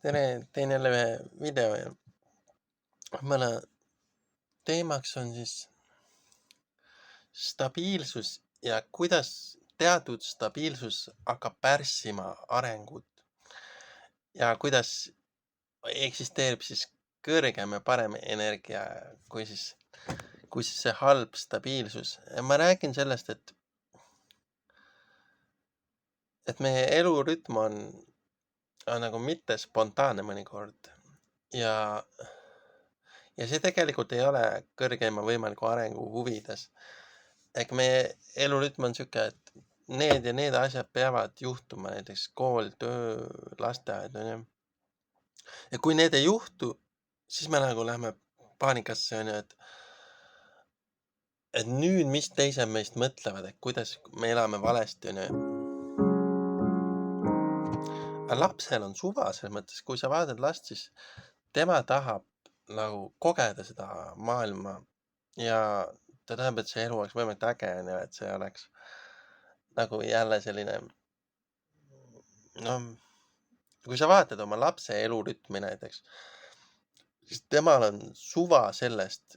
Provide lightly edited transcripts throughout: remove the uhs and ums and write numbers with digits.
tere, teen jälle ühe video ja mõne teemaks on siis stabiilsus ja kuidas teatud stabiilsus hakkab pärssima arengut ja kuidas eksisteerib siis kõrgem ja parem energia kui siis see halb stabiilsus. Ja ma räägin sellest, et meie elurütm on nagu mitte spontaanne mõnikord ja ja see tegelikult ei ole kõrgeima võimaliku arengu huvides. Ehk meie elurütm on sihuke, et need ja need asjad peavad juhtuma, näiteks kool, töö, lasteaed, onju. Ja kui need ei juhtu, siis me nagu lähme paanikasse, onju, et nüüd, mis teised meist mõtlevad, et kuidas me elame valesti, onju. Aga lapsel on suva selles mõttes, kui sa vaatad last, siis tema tahab nagu kogeda seda maailma ja ta tahab, et see elu oleks võimalikult äge, onju, et see oleks nagu jälle selline, noh, kui sa vaatad oma lapse elurütmi näiteks, siis temal on suva sellest,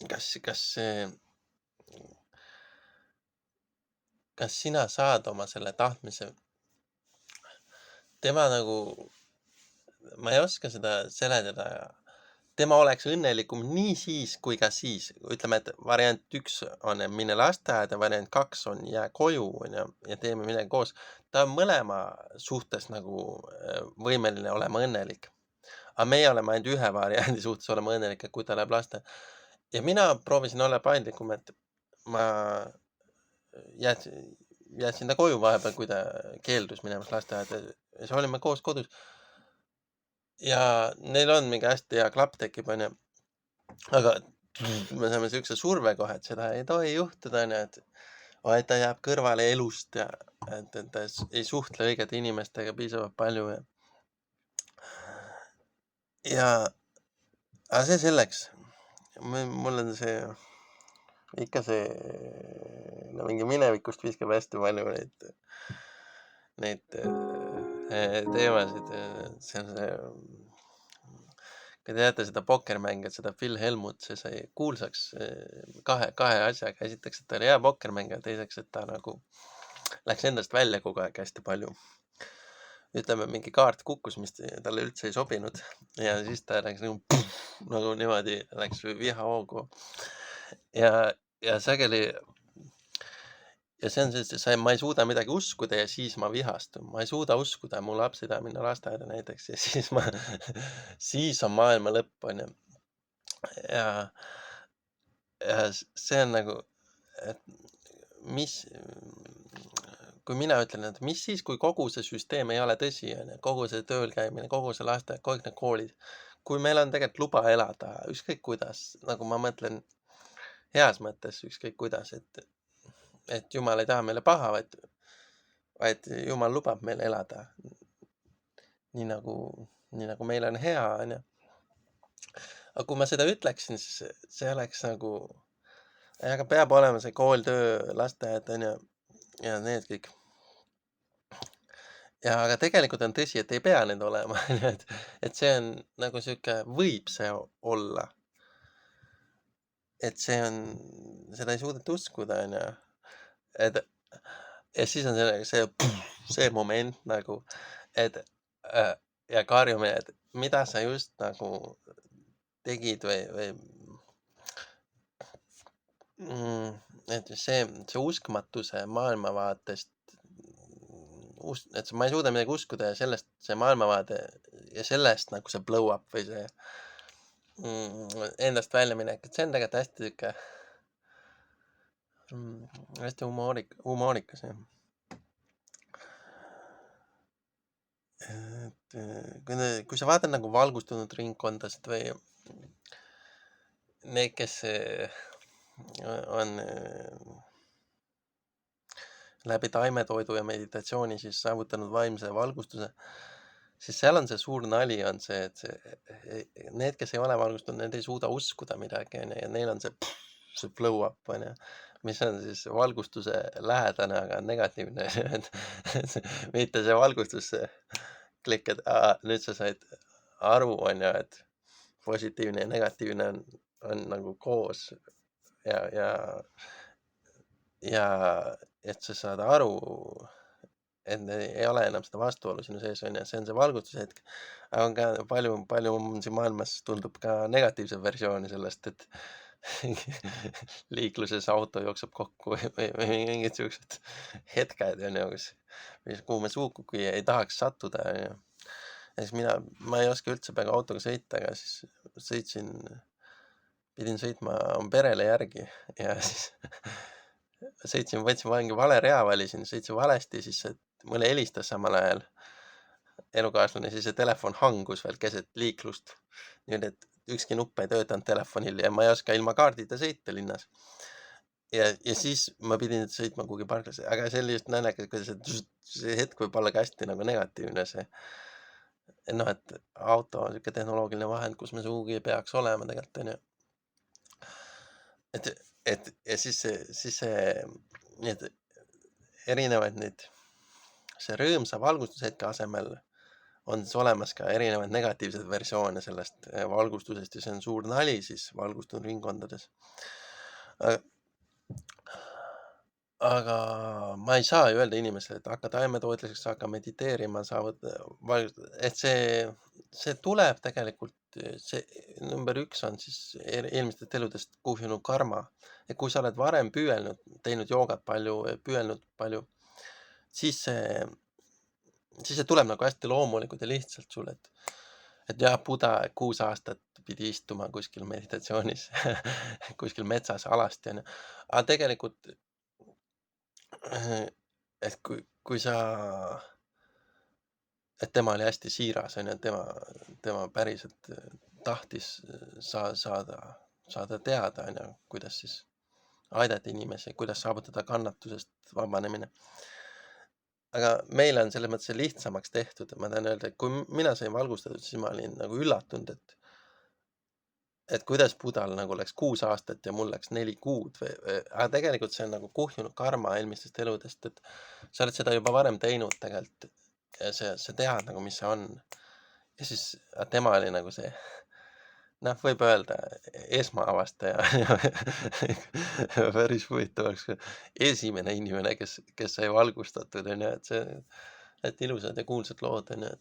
kas sina saad oma selle tahtmise. Tema nagu, ma ei oska seda seletada. Tema oleks õnnelikum nii siis kui ka siis. Ütleme, et variant 1 on mine lasteaeda, variant 2 on jää koju, onju, ja teeme midagi koos. Ta on mõlema suhtes nagu võimeline olema õnnelik. Aga meie oleme ainult ühe variandi suhtes olema õnnelik, et kui ta läheb lasteaeda. Ja mina proovisin olla paindlikum, et ma jätsin ta koju vahepeal, kui ta keeldus minemast lasteaeda ja siis olime koos kodus. Ja neil on mingi hästi hea klapp tekib, onju. Aga me saame siukse surve kohe, et seda ei tohi juhtuda, onju, et ta jääb kõrvale elust ja et ta ei suhtle õigete inimestega piisavalt palju aga see selleks. Mul on see, ikka see, no mingi minevikust viskab hästi palju neid teemasid. See on see, kui te teate seda pokkermängijat, seda Phil Helmut, see sai kuulsaks kahe asjaga. Esiteks, et ta oli hea pokkermängija, teiseks, et ta nagu läks endast välja kogu aeg hästi palju. Ütleme, mingi kaart kukkus, mis talle üldse ei sobinud ja siis ta läks nagu niimoodi läks vihahoogu ja sageli ja see on see, ma ei suuda midagi uskuda ja siis ma vihastun. Ma ei suuda uskuda, mu laps ei taha minna lasteaeda näiteks ja siis siis on maailma lõpp, onju. Ja see on nagu, et kui mina ütlen, et mis siis, kui kogu see süsteem ei ole tõsi, onju, kogu see tööl käimine, kogu see lasteaed, kõik need koolid, kui meil on tegelikult luba elada ükskõik kuidas, nagu ma mõtlen heas mõttes ükskõik kuidas, et Jumal ei taha meile paha, vaid Jumal lubab meil elada nii nagu meil on hea, onju. Aga kui ma seda ütleksin, siis see oleks nagu, aga peab olema see kool, töö, lasteaed, onju, ja need kõik. Ja aga tegelikult on tõsi, et ei pea need olema, et see on nagu sihuke, võib see olla. Et see on, seda ei suudeta uskuda, onju. Ja siis on see moment nagu, et ja karjumine, et mida sa just nagu tegid või et see uskmatuse maailmavaatest, et ma ei suuda midagi uskuda ja sellest see maailmavaade ja sellest nagu see blow up või see endast väljaminek, et see on tegelikult hästi sihuke hästi humoorikas jah. Et kui sa vaatad nagu valgustunud ringkondasid või need, kes on läbi taimetoidu ja meditatsiooni siis saavutanud vaimse valgustuse, siis seal on see suur nali on see, et need, kes ei ole valgustunud, need ei suuda uskuda midagi, onju, ja neil on see flow up, onju, mis on siis valgustuse lähedane, aga negatiivne, et mitte see valgustus klikkad, nüüd sa said aru, on ju, et positiivne ja negatiivne on nagu koos ja ja et sa saad aru, et ei ole enam seda vastuolu sinu sees, on ju, see on see valgustushetk. Aga on ka palju on siin maailmas tundub ka negatiivse versiooni sellest, et liikluses auto jookseb kokku või mingid siuksed hetked, on ju, kuhu me sugugi ei tahaks sattuda, on ju. Ja siis ma ei oska üldse peaaegu autoga sõita, aga siis pidin sõitma oma perele järgi ja siis võtsin mingi vale rea, sõitsin valesti, siis mulle helistas samal ajal elukaaslane, siis see telefon hangus veel keset liiklust. Nii et ükski nupp ei töötanud telefonil ja ma ei oska ilma kaardita sõita linnas. Ja siis ma pidin sõitma kuhugi parklasse, aga see oli just naljakas, kuidas see hetk võib olla ka hästi nagu negatiivne see. Noh, et auto on siuke tehnoloogiline vahend, kus me sugugi ei peaks olema tegelikult, on ju. Ja siis need erinevaid see rõõmsa valgustushetke asemel on siis olemas ka erinevaid negatiivseid versioone sellest valgustusest ja see on suur nali siis valgustunud ringkondades. Aga ma ei saa ju öelda inimesele, et hakka taimetoitlaseks, hakka mediteerima, et see tuleb tegelikult, see number 1 on siis eelmistest eludest kuhjunud karma. Et kui sa oled varem teinud joogat palju, püüelnud palju, siis see tuleb nagu hästi loomulikult ja lihtsalt sulle, et jah, Buda 6 aastat pidi istuma kuskil meditatsioonis kuskil metsas alasti, on ju. Aga tegelikult, et et tema oli hästi siiras, on ju, tema päriselt tahtis saada teada, on ju, kuidas siis aidata inimesi, kuidas saavutada kannatusest vabanemine. Aga meil on selles mõttes lihtsamaks tehtud, ma tahan öelda, et kui mina sain valgustatud, siis ma olin nagu üllatunud, et kuidas Budal nagu läks 6 aastat ja mul läks 4 kuud aga tegelikult see on nagu kuhjunud karma eelmistest eludest, et sa oled seda juba varem teinud tegelikult ja sa tead nagu, mis see on. Ja siis tema oli nagu see, noh, võib öelda esmaavastaja päris huvitav oleks esimene inimene, kes sai valgustatud, on ju, et see, et ilusad ja kuulsad lood, on ju,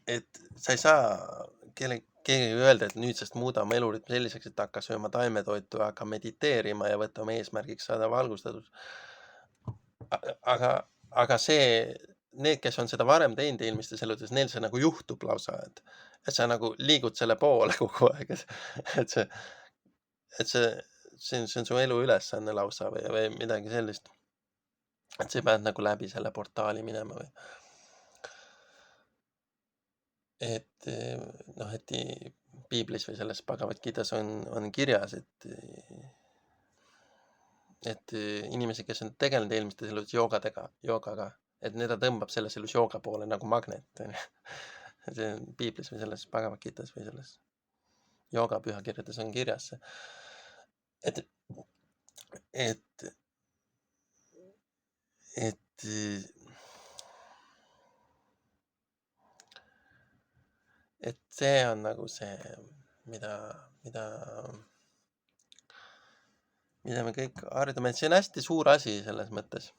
et sa ei saa keegi öelda, et nüüdsest muuda oma elurütmi selliseks, et hakka sööma taimetoitu, hakka mediteerima ja võtta oma eesmärgiks saada valgustatud. Aga need, kes on seda varem teinud eelmistes eludes, neil see nagu juhtub lausa, et sa nagu liigud selle poole kogu aeg, et see on su elu ülesanne lausa või midagi sellist. Et sa pead nagu läbi selle portaali minema või. Et noh, et piiblis või selles Bhagavad Gitas on kirjas, et inimesi, kes on tegelenud eelmistes elus joogaga, et teda tõmbab selles elus jooga poole nagu magnet. See on piiblis või selles Bhagavad Gitas või selles jooga pühakirjades on kirjas see. Et see on nagu see, mida me kõik harjutame, et see on hästi suur asi selles mõttes.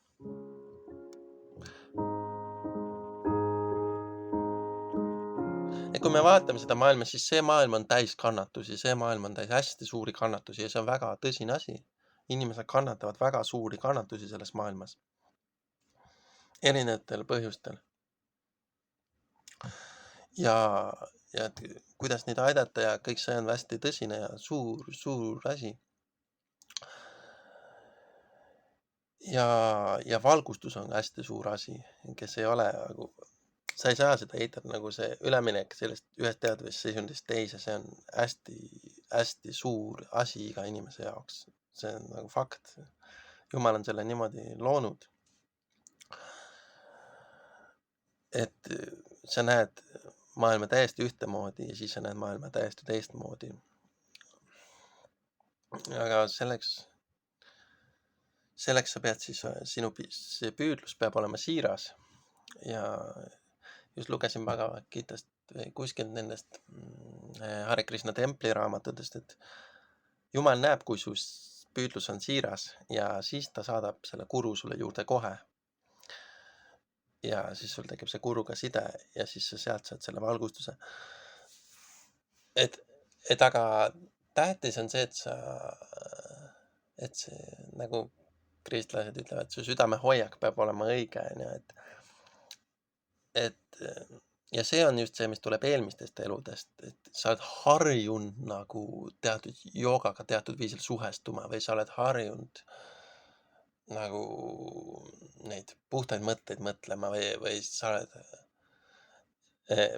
Et kui me vaatame seda maailma, siis see maailm on täis kannatusi, see maailm on täis hästi suuri kannatusi ja see on väga tõsine asi. Inimesed kannatavad väga suuri kannatusi selles maailmas. Erinevatel põhjustel. Ja et kuidas neid aidata ja kõik see on hästi tõsine ja suur asi. Ja valgustus on hästi suur asi, kes ei ole nagu, sa ei saa seda eitada, nagu see üleminek sellest ühest teadvast seisundist teise, see on hästi suur asi iga inimese jaoks. See on nagu fakt. Jumal on selle niimoodi loonud. Et sa näed maailma täiesti ühtemoodi ja siis sa näed maailma täiesti teistmoodi. Aga selleks selleks sa pead siis, see püüdlus peab olema siiras ja just lugesin Bhagavad Gitast või kuskilt nendest Hare Krishna templi raamatutest, et Jumal näeb, kui su püüdlus on siiras ja siis ta saadab selle guru sulle juurde kohe. Ja siis sul tekib see guruga side ja siis sa sealt saad selle valgustuse. Et aga tähtis on see, et see nagu kristlased ütlevad, su südame hoiak peab olema õige, et ja see on just see, mis tuleb eelmistest eludest, et sa oled harjunud nagu teatud joogaga teatud viisil suhestuma või sa oled harjunud nagu neid puhtaid mõtteid mõtlema või sa oled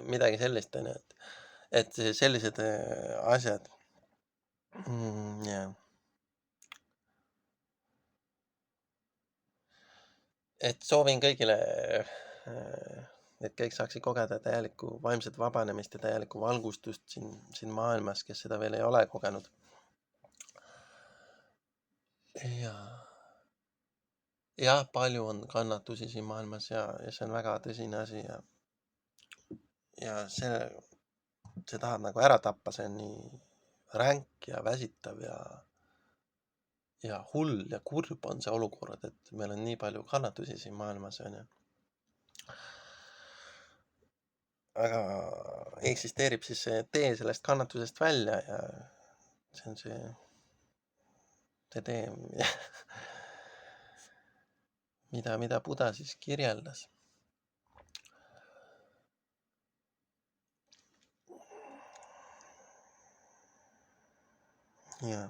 midagi sellist, onju, et sellised asjad. Jah. Et soovin kõigile, et kõik saaksid kogeda täielikku vaimset vabanemist ja täielikku valgustust siin maailmas, kes seda veel ei ole kogenud. Ja palju on kannatusi siin maailmas ja see on väga tõsine asi ja see tahab nagu ära tappa, see on nii ränk ja väsitav ja hull ja kurb on see olukord, et meil on nii palju kannatusi siin maailmas, onju. Aga eksisteerib siis see tee sellest kannatusest välja ja see on see tee, mida Buda siis kirjeldas. Jah.